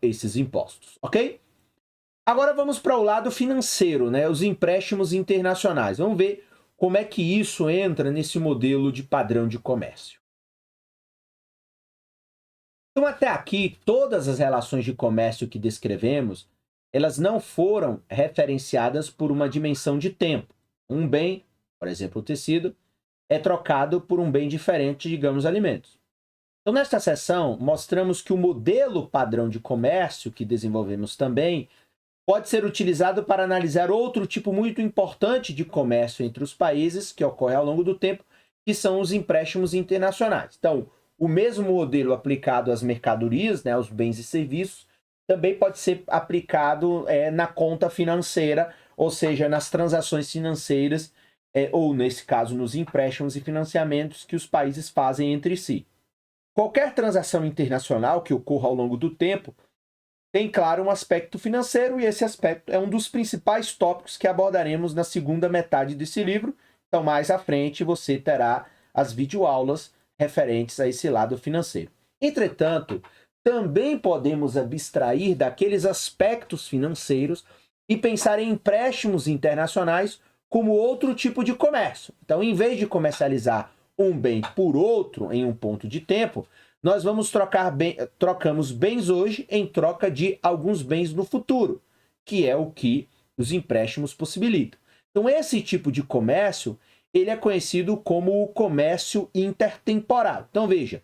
esses impostos, ok? Agora vamos para o lado financeiro, né? Os empréstimos internacionais. Vamos ver como é que isso entra nesse modelo de padrão de comércio. Então, até aqui, todas as relações de comércio que descrevemos, elas não foram referenciadas por uma dimensão de tempo. Um bem, por exemplo, o tecido, é trocado por um bem diferente, digamos, alimentos. Então, nesta seção, mostramos que o modelo padrão de comércio que desenvolvemos também pode ser utilizado para analisar outro tipo muito importante de comércio entre os países que ocorre ao longo do tempo, que são os empréstimos internacionais. Então, o mesmo modelo aplicado às mercadorias, né, aos bens e serviços, também pode ser aplicado na conta financeira, ou seja, nas transações financeiras, ou nesse caso, nos empréstimos e financiamentos que os países fazem entre si. Qualquer transação internacional que ocorra ao longo do tempo tem, claro, um aspecto financeiro, e esse aspecto é um dos principais tópicos que abordaremos na segunda metade desse livro. Então, mais à frente, você terá as videoaulas referentes a esse lado financeiro. Entretanto, também podemos abstrair daqueles aspectos financeiros e pensar em empréstimos internacionais como outro tipo de comércio. Então, em vez de comercializar um bem por outro em um ponto de tempo, nós vamos trocamos bens hoje em troca de alguns bens no futuro, que é o que os empréstimos possibilitam. Então, esse tipo de comércio, ele é conhecido como o comércio intertemporal. Então, veja,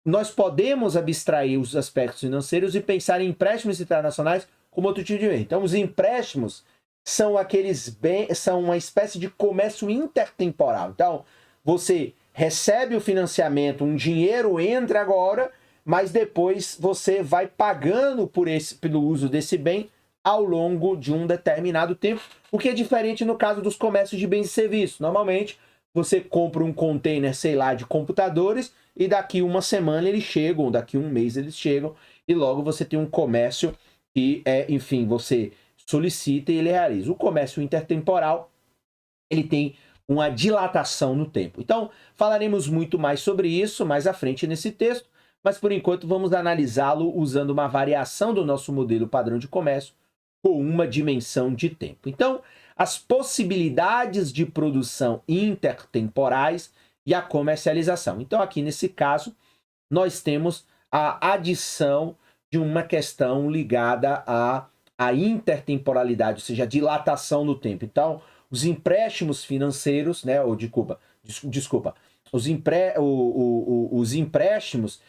nós podemos abstrair os aspectos financeiros e pensar em empréstimos internacionais como outro tipo de bem. Então, os empréstimos são aqueles bens, são uma espécie de comércio intertemporal. Então, você recebe o financiamento, um dinheiro entra agora, mas depois você vai pagando pelo uso desse bem ao longo de um determinado tempo, o que é diferente no caso dos comércios de bens e serviços. Normalmente, você compra um container, sei lá, de computadores, e daqui uma semana eles chegam, ou daqui um mês eles chegam, e logo você tem um comércio que, enfim, você solicita e ele realiza. O comércio intertemporal, ele tem uma dilatação no tempo. Então, falaremos muito mais sobre isso mais à frente nesse texto, mas por enquanto vamos analisá-lo usando uma variação do nosso modelo padrão de comércio com uma dimensão de tempo. Então, as possibilidades de produção intertemporais e a comercialização. Então, aqui nesse caso, nós temos a adição de uma questão ligada à intertemporalidade, ou seja, a dilatação no tempo. Então, os empréstimos financeiros, né, ou desculpa, os empréstimos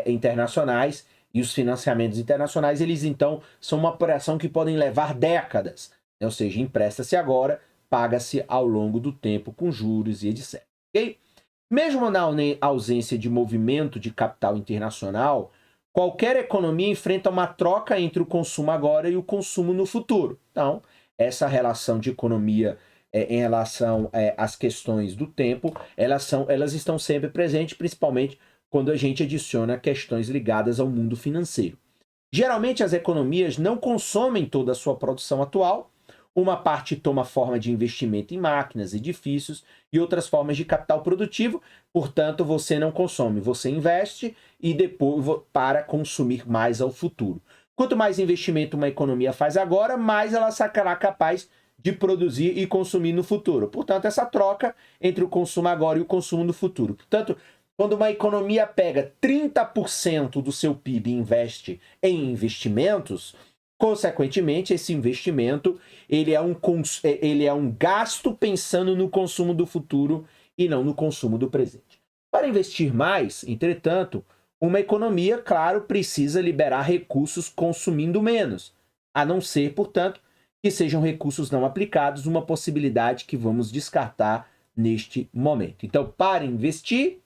internacionais e os financiamentos internacionais, eles então são uma operação que podem levar décadas, né? Ou seja, empresta-se agora, paga-se ao longo do tempo com juros e etc. Okay? Mesmo na ausência de movimento de capital internacional, qualquer economia enfrenta uma troca entre o consumo agora e o consumo no futuro. Então, essa relação de economia em relação às questões do tempo, elas estão sempre presentes, principalmente quando a gente adiciona questões ligadas ao mundo financeiro. Geralmente, as economias não consomem toda a sua produção atual. Uma parte toma forma de investimento em máquinas, edifícios e outras formas de capital produtivo. Portanto, você não consome, você investe e depois para consumir mais ao futuro. Quanto mais investimento uma economia faz agora, mais ela será capaz de produzir e consumir no futuro. Portanto, essa troca entre o consumo agora e o consumo no futuro. Portanto, quando uma economia pega 30% do seu PIB e investe em investimentos, consequentemente, esse investimento ele é um gasto pensando no consumo do futuro e não no consumo do presente. Para investir mais, entretanto, uma economia, claro, precisa liberar recursos consumindo menos, a não ser, portanto, que sejam recursos não aplicados, uma possibilidade que vamos descartar neste momento. Então, para investir,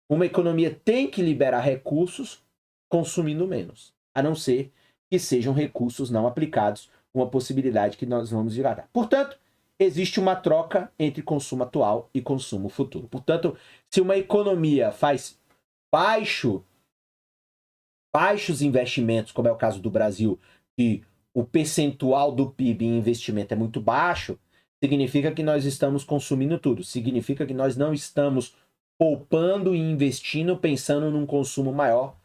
uma economia tem que liberar recursos consumindo menos, a não ser que sejam recursos não aplicados, uma possibilidade que nós vamos descartar. Portanto, existe uma troca entre consumo atual e consumo futuro. Portanto, se uma economia faz baixos investimentos, como é o caso do Brasil, que o percentual do PIB em investimento é muito baixo, significa que nós estamos consumindo tudo. Significa que nós não estamos poupando e investindo pensando num consumo maior.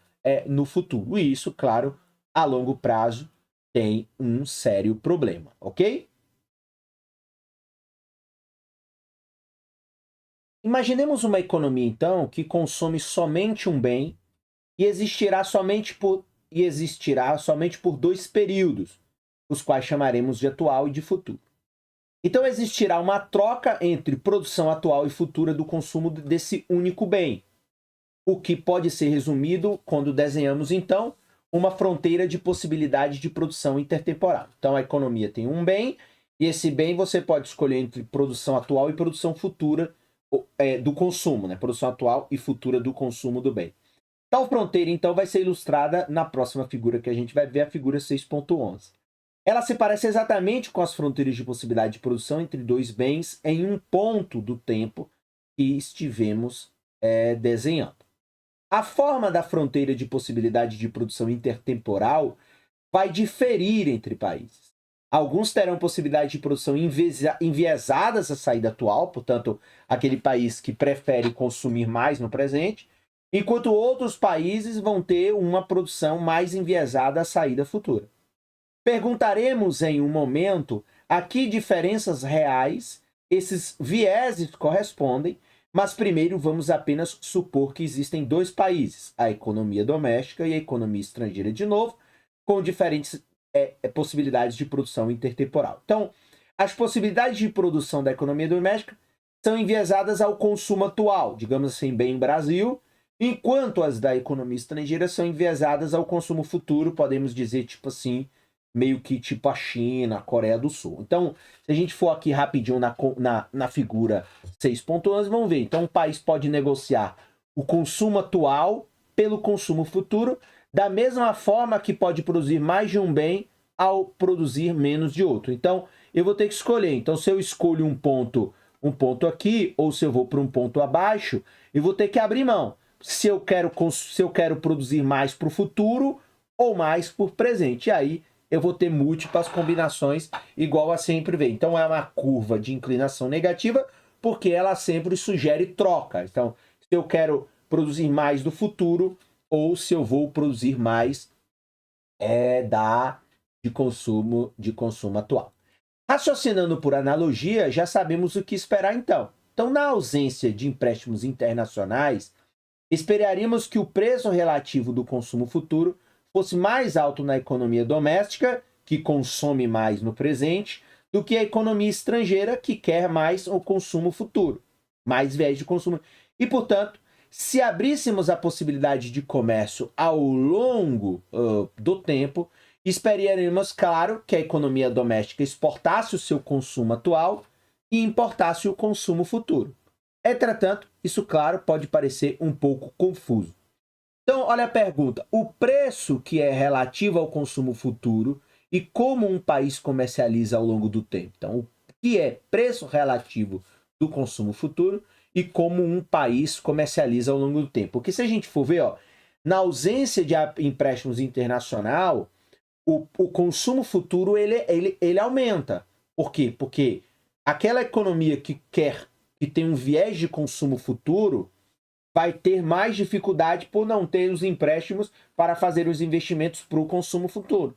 no futuro. E isso, claro, a longo prazo tem um sério problema, ok? Imaginemos uma economia, então, que consome somente um bem e existirá somente por dois períodos, os quais chamaremos de atual e de futuro. Então existirá uma troca entre produção atual e futura do consumo desse único bem, o que pode ser resumido quando desenhamos, então, uma fronteira de possibilidade de produção intertemporal. Então a economia tem um bem, e esse bem você pode escolher entre produção atual e produção futura do consumo, né? Produção atual e futura do consumo do bem. Tal fronteira, então, vai ser ilustrada na próxima figura que a gente vai ver, a figura 6.11. Ela se parece exatamente com as fronteiras de possibilidade de produção entre dois bens em um ponto do tempo que estivemos desenhando. A forma da fronteira de possibilidade de produção intertemporal vai diferir entre países. Alguns terão possibilidade de produção enviesadas à saída atual, portanto, aquele país que prefere consumir mais no presente, enquanto outros países vão ter uma produção mais enviesada à saída futura. Perguntaremos em um momento a que diferenças reais esses vieses correspondem, mas primeiro vamos apenas supor que existem dois países, a economia doméstica e a economia estrangeira de novo, com diferentes possibilidades de produção intertemporal. Então, as possibilidades de produção da economia doméstica são enviesadas ao consumo atual, digamos assim, bem Brasil, enquanto as da economia estrangeira são enviesadas ao consumo futuro, podemos dizer, tipo assim, meio que tipo a China, a Coreia do Sul. Então, se a gente for aqui rapidinho na figura 6.11, vamos ver. Então, o país pode negociar o consumo atual pelo consumo futuro, da mesma forma que pode produzir mais de um bem ao produzir menos de outro. Então, eu vou ter que escolher. Então, se eu escolho um ponto aqui, ou se eu vou para um ponto abaixo, eu vou ter que abrir mão. Se eu quero produzir mais para o futuro ou mais por presente. E aí, eu vou ter múltiplas combinações igual a sempre vem. Então, é uma curva de inclinação negativa, porque ela sempre sugere troca. Então, se eu quero produzir mais do futuro, ou se eu vou produzir mais de consumo atual. Raciocinando por analogia, já sabemos o que esperar então. Então, na ausência de empréstimos internacionais, esperaríamos que o preço relativo do consumo futuro fosse mais alto na economia doméstica, que consome mais no presente, do que a economia estrangeira, que quer mais o consumo futuro, mais viés de consumo. E, portanto, se abríssemos a possibilidade de comércio ao longo do tempo, esperaríamos, claro, que a economia doméstica exportasse o seu consumo atual e importasse o consumo futuro. Entretanto, isso, claro, pode parecer um pouco confuso. Então, olha a pergunta. O preço que é relativo ao consumo futuro e como um país comercializa ao longo do tempo. Então, o que é preço relativo do consumo futuro e como um país comercializa ao longo do tempo. Porque se a gente for ver, na ausência de empréstimos internacional, o consumo futuro ele aumenta. Por quê? Porque aquela economia que tem um viés de consumo futuro vai ter mais dificuldade por não ter os empréstimos para fazer os investimentos para o consumo futuro.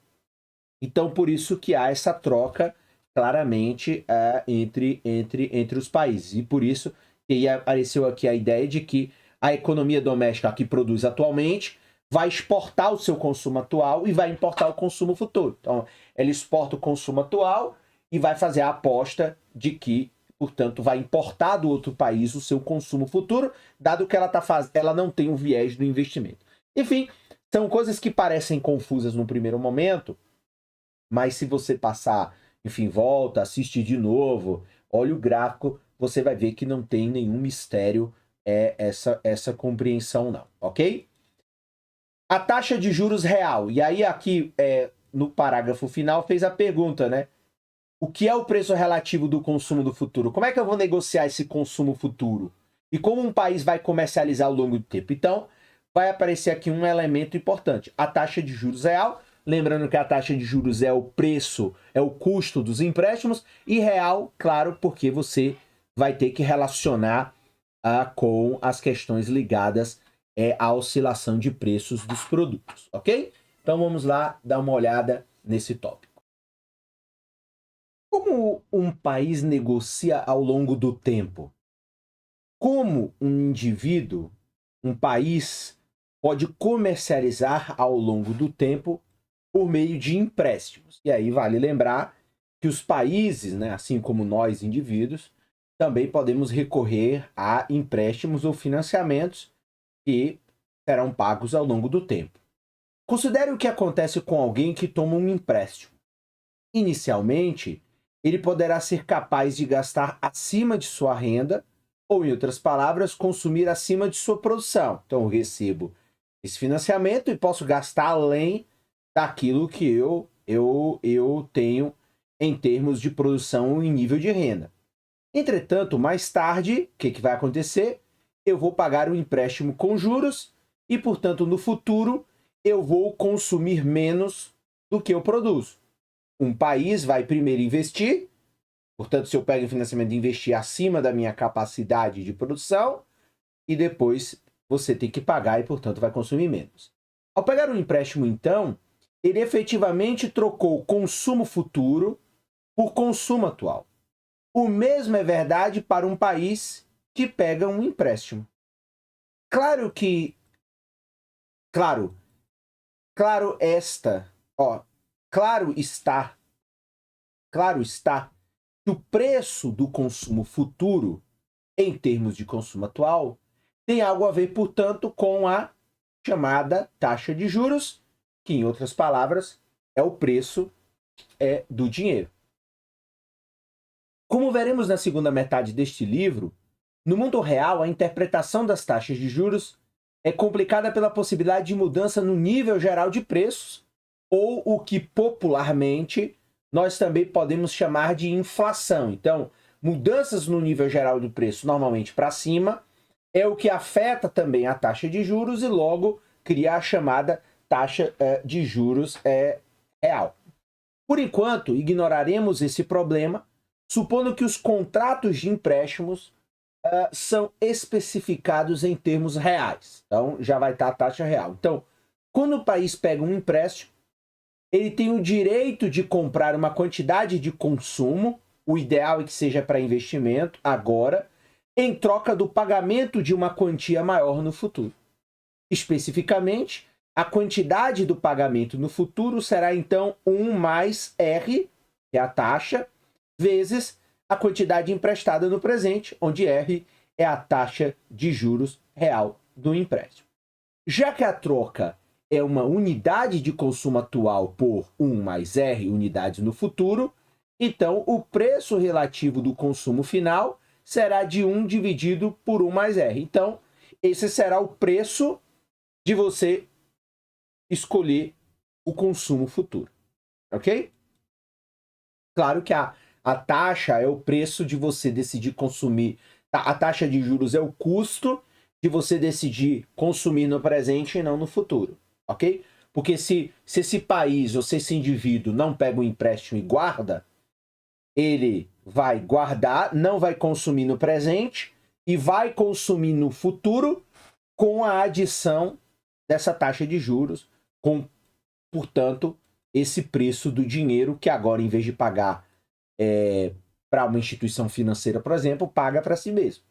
Então, por isso que há essa troca claramente entre os países. E por isso que apareceu aqui a ideia de que a economia doméstica que produz atualmente vai exportar o seu consumo atual e vai importar o consumo futuro. Então, ela exporta o consumo atual e vai fazer a aposta de que, portanto, vai importar do outro país o seu consumo futuro, dado que ela não tem um viés do investimento. Enfim, são coisas que parecem confusas no primeiro momento, mas se você passar, enfim, volta, assiste de novo, olha o gráfico, você vai ver que não tem nenhum mistério essa compreensão não, ok? A taxa de juros real. E aí aqui, no parágrafo final, fez a pergunta, né? O que é o preço relativo do consumo do futuro? Como é que eu vou negociar esse consumo futuro? E como um país vai comercializar ao longo do tempo? Então, vai aparecer aqui um elemento importante. A taxa de juros real. Lembrando que a taxa de juros é o preço, é o custo dos empréstimos. E real, claro, porque você vai ter que relacionar com as questões ligadas a oscilação de preços dos produtos, ok? Então vamos lá dar uma olhada nesse tópico. Como um país negocia ao longo do tempo? Como um indivíduo, um país, pode comercializar ao longo do tempo por meio de empréstimos? E aí vale lembrar que os países, né, assim como nós indivíduos, também podemos recorrer a empréstimos ou financiamentos que serão pagos ao longo do tempo. Considere o que acontece com alguém que toma um empréstimo. Inicialmente, ele poderá ser capaz de gastar acima de sua renda, ou, em outras palavras, consumir acima de sua produção. Então, eu recebo esse financiamento e posso gastar além daquilo que eu tenho em termos de produção e nível de renda. Entretanto, mais tarde, o que vai acontecer? Eu vou pagar o empréstimo com juros e, portanto, no futuro, eu vou consumir menos do que eu produzo. Um país vai primeiro investir, portanto, se eu pego o financiamento de investir acima da minha capacidade de produção, e depois você tem que pagar e, portanto, vai consumir menos. Ao pegar um empréstimo, então, ele efetivamente trocou consumo futuro por consumo atual. O mesmo é verdade para um país que pega um empréstimo. Claro que, claro está que o preço do consumo futuro, em termos de consumo atual, tem algo a ver, portanto, com a chamada taxa de juros, que, em outras palavras, é o preço do dinheiro. Como veremos na segunda metade deste livro, no mundo real, a interpretação das taxas de juros é complicada pela possibilidade de mudança no nível geral de preços, ou o que popularmente nós também podemos chamar de inflação. Então, mudanças no nível geral de preço, normalmente para cima, é o que afeta também a taxa de juros e logo cria a chamada taxa de juros real. Por enquanto, ignoraremos esse problema, supondo que os contratos de empréstimos são especificados em termos reais. Então, já vai estar a taxa real. Então, quando o país pega um empréstimo, ele tem o direito de comprar uma quantidade de consumo, o ideal é que seja para investimento, agora, em troca do pagamento de uma quantia maior no futuro. Especificamente, a quantidade do pagamento no futuro será, então, 1 mais R, que é a taxa, vezes a quantidade emprestada no presente, onde R é a taxa de juros real do empréstimo. Já que a troca é uma unidade de consumo atual por 1 mais R unidades no futuro, então o preço relativo do consumo final será de 1 dividido por 1 mais R. Então, esse será o preço de você escolher o consumo futuro. Ok? Claro que a taxa é o preço de você decidir consumir. A taxa de juros é o custo de você decidir consumir no presente e não no futuro, ok? Porque se esse país ou se esse indivíduo não pega um empréstimo e guarda, ele vai guardar, não vai consumir no presente e vai consumir no futuro com a adição dessa taxa de juros, com, portanto, esse preço do dinheiro que agora, em vez de pagar para uma instituição financeira, por exemplo, paga para si mesmo.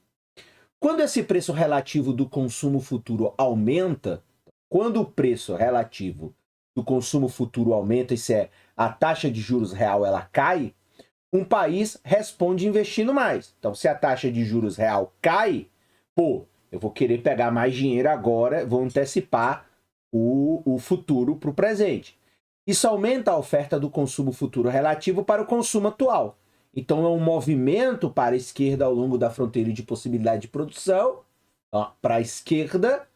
Quando esse preço relativo do consumo futuro aumenta, quando o preço relativo do consumo futuro aumenta, isso é, a taxa de juros real ela cai, um país responde investindo mais. Então, se a taxa de juros real cai, eu vou querer pegar mais dinheiro agora, vou antecipar o futuro para o presente. Isso aumenta a oferta do consumo futuro relativo para o consumo atual. Então, é um movimento para a esquerda ao longo da fronteira de possibilidade de produção, para a esquerda,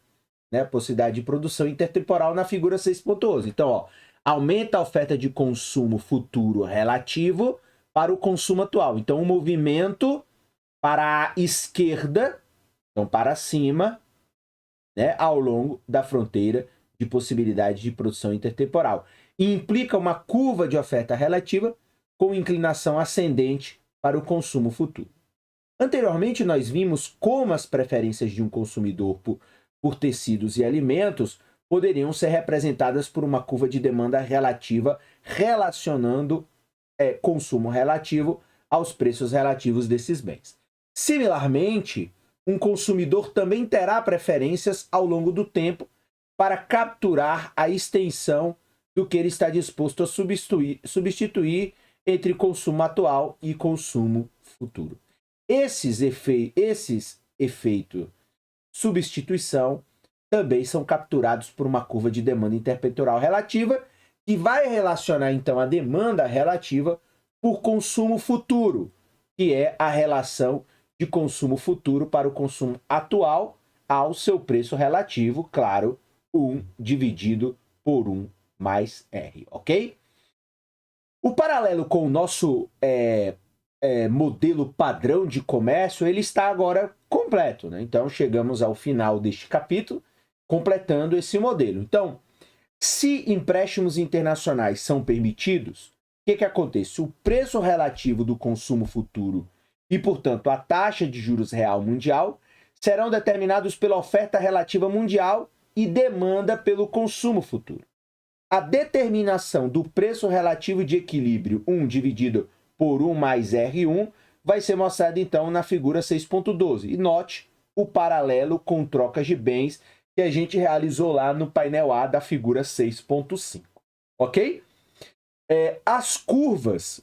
né, possibilidade de produção intertemporal na figura 6.11. Então, aumenta a oferta de consumo futuro relativo para o consumo atual. Então, um movimento para a esquerda, então para cima, né, ao longo da fronteira de possibilidade de produção intertemporal. E implica uma curva de oferta relativa com inclinação ascendente para o consumo futuro. Anteriormente, nós vimos como as preferências de um consumidor por por tecidos e alimentos poderiam ser representadas por uma curva de demanda relativa relacionando consumo relativo aos preços relativos desses bens. Similarmente, um consumidor também terá preferências ao longo do tempo para capturar a extensão do que ele está disposto a substituir entre consumo atual e consumo futuro. Esses efeitos substituição também são capturados por uma curva de demanda intertemporal relativa, que vai relacionar então a demanda relativa por consumo futuro, que é a relação de consumo futuro para o consumo atual ao seu preço relativo, claro, 1 dividido por 1 mais R, ok? O paralelo com o nosso modelo padrão de comércio, ele está agora completo, né? Então, chegamos ao final deste capítulo, completando esse modelo. Então, se empréstimos internacionais são permitidos, o que acontece? O preço relativo do consumo futuro e, portanto, a taxa de juros real mundial serão determinados pela oferta relativa mundial e demanda pelo consumo futuro. A determinação do preço relativo de equilíbrio 1 dividido por 1 mais R1 vai ser mostrada então na figura 6.12. E note o paralelo com trocas de bens que a gente realizou lá no painel A da figura 6.5. Ok? As curvas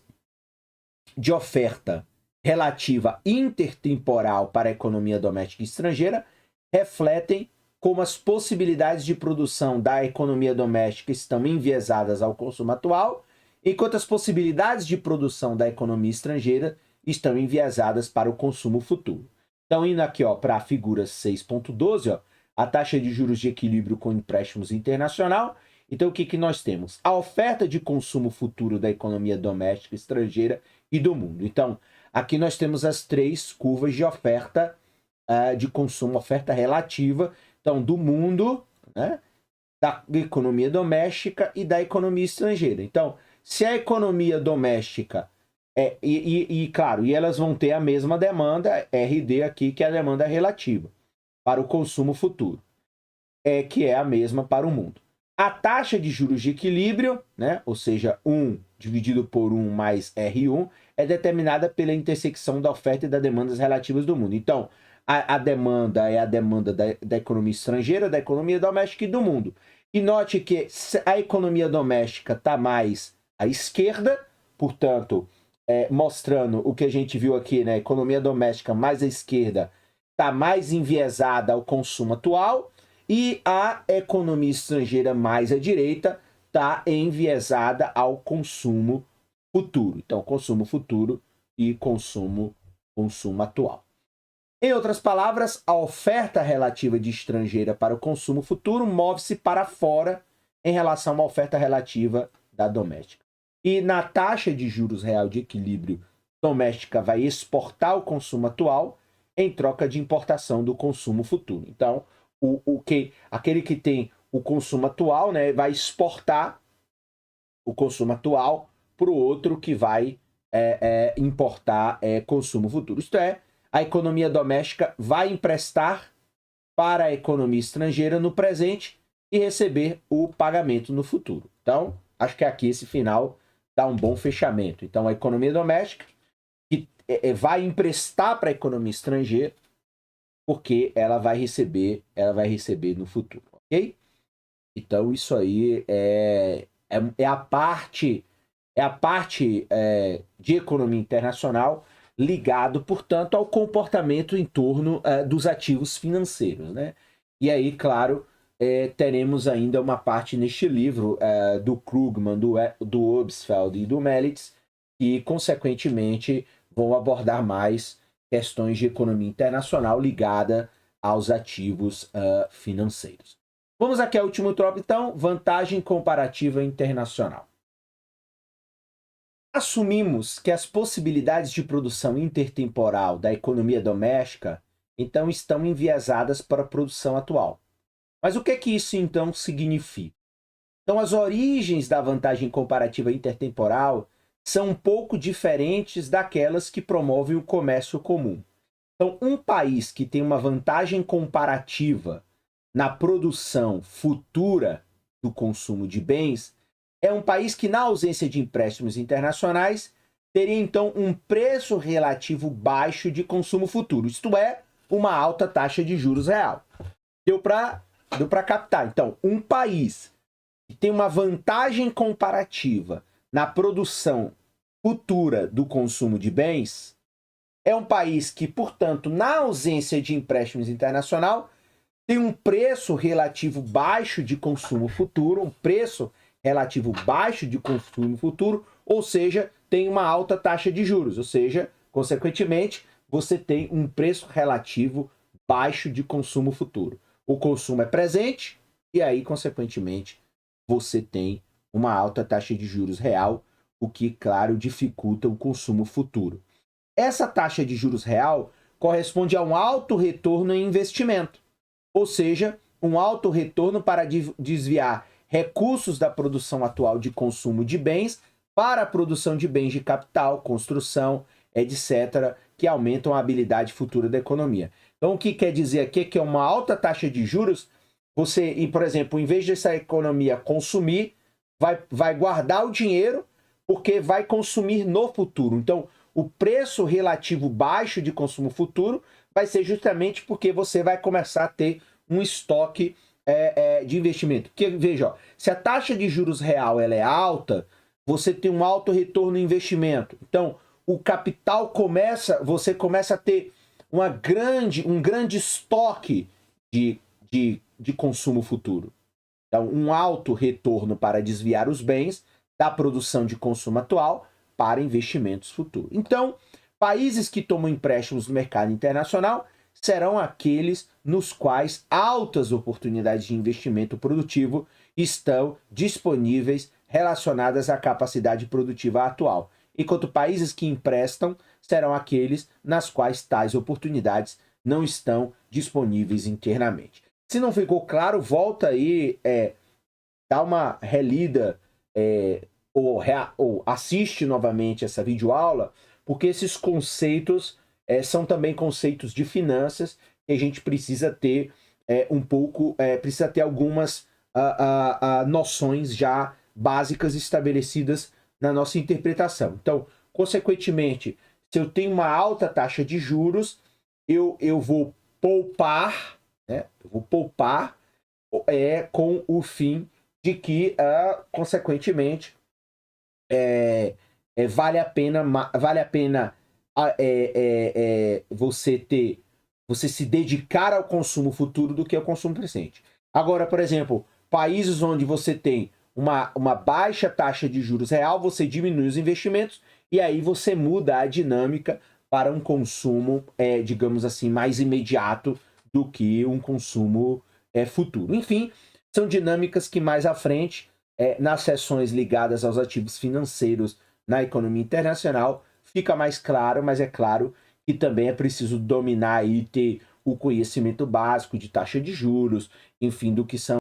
de oferta relativa intertemporal para a economia doméstica e estrangeira refletem como as possibilidades de produção da economia doméstica estão enviesadas ao consumo atual, enquanto as possibilidades de produção da economia estrangeira estão enviesadas para o consumo futuro. Então, indo aqui para a figura 6.12, a taxa de juros de equilíbrio com empréstimos internacional. Então, o que nós temos? A oferta de consumo futuro da economia doméstica, estrangeira e do mundo. Então, aqui nós temos as três curvas de oferta de consumo, oferta relativa, então, do mundo, né, da economia doméstica e da economia estrangeira. Então, se a economia doméstica, claro, e elas vão ter a mesma demanda, RD aqui, que é a demanda relativa, para o consumo futuro, que é a mesma para o mundo. A taxa de juros de equilíbrio, né, ou seja, 1 dividido por 1 mais R1, é determinada pela intersecção da oferta e das demandas relativas do mundo. Então, a demanda é a demanda da economia estrangeira, da economia doméstica e do mundo. E note que a economia doméstica está mais à esquerda, portanto, mostrando o que a gente viu aqui, né? A economia doméstica mais à esquerda está mais enviesada ao consumo atual, e a economia estrangeira mais à direita está enviesada ao consumo futuro. Então, consumo futuro e consumo atual. Em outras palavras, a oferta relativa de estrangeira para o consumo futuro move-se para fora em relação à oferta relativa da doméstica. E na taxa de juros real de equilíbrio, doméstica vai exportar o consumo atual em troca de importação do consumo futuro. Então, aquele que tem o consumo atual, né, vai exportar o consumo atual para o outro que vai importar consumo futuro. Isto é, a economia doméstica vai emprestar para a economia estrangeira no presente e receber o pagamento no futuro. Então, acho que aqui esse final dá um bom fechamento. Então, a economia doméstica que vai emprestar para a economia estrangeira porque ela vai receber no futuro, ok? Então, isso aí é a parte de economia internacional ligado, portanto, ao comportamento em torno dos ativos financeiros, né? E aí, claro, teremos ainda uma parte neste livro do Krugman, do Obstfeld e do Melitz, que, consequentemente, vão abordar mais questões de economia internacional ligada aos ativos financeiros. Vamos aqui ao último tópico, então, vantagem comparativa internacional. Assumimos que as possibilidades de produção intertemporal da economia doméstica, então, estão enviesadas para a produção atual. Mas o que isso, então, significa? Então, as origens da vantagem comparativa intertemporal são um pouco diferentes daquelas que promovem o comércio comum. Então, um país que tem uma vantagem comparativa na produção futura do consumo de bens, é um país que, na ausência de empréstimos internacionais, teria então um preço relativo baixo de consumo futuro, isto é, uma alta taxa de juros real. Deu para captar. Então, um país que tem uma vantagem comparativa na produção futura do consumo de bens é um país que, portanto, na ausência de empréstimos internacional, tem um preço relativo baixo de consumo futuro, um preço relativo baixo de consumo futuro, ou seja, tem uma alta taxa de juros, ou seja, consequentemente, você tem um preço relativo baixo de consumo futuro. O consumo é presente e aí, consequentemente, você tem uma alta taxa de juros real, o que, claro, dificulta o consumo futuro. Essa taxa de juros real corresponde a um alto retorno em investimento, ou seja, um alto retorno para desviar recursos da produção atual de consumo de bens para a produção de bens de capital, construção, etc., que aumentam a habilidade futura da economia. Então, o que quer dizer aqui é que é uma alta taxa de juros, você, por exemplo, em vez dessa economia consumir, vai guardar o dinheiro porque vai consumir no futuro. Então, o preço relativo baixo de consumo futuro vai ser justamente porque você vai começar a ter um estoque de investimento. Porque, veja, ó, se a taxa de juros real ela é alta, você tem um alto retorno em investimento. Então, o capital você começa a ter um grande estoque de consumo futuro. Então, um alto retorno para desviar os bens da produção de consumo atual para investimentos futuros. Então, países que tomam empréstimos no mercado internacional serão aqueles nos quais altas oportunidades de investimento produtivo estão disponíveis relacionadas à capacidade produtiva atual, enquanto países que emprestam serão aqueles nas quais tais oportunidades não estão disponíveis internamente. Se não ficou claro, volta aí, dá uma relida ou assiste novamente essa videoaula, porque esses conceitos são também conceitos de finanças que a gente precisa ter precisa ter algumas noções já básicas estabelecidas na nossa interpretação. Então, consequentemente, se eu tenho uma alta taxa de juros, eu vou poupar, né? Eu vou poupar com o fim de que, consequentemente, vale a pena você se dedicar ao consumo futuro do que ao consumo presente. Agora, por exemplo, países onde você tem uma baixa taxa de juros real, você diminui os investimentos e aí você muda a dinâmica para um consumo, digamos assim, mais imediato do que um consumo futuro. Enfim, são dinâmicas que mais à frente, nas sessões ligadas aos ativos financeiros na economia internacional, fica mais claro, mas é claro que também é preciso dominar e ter o conhecimento básico de taxa de juros, enfim, do que são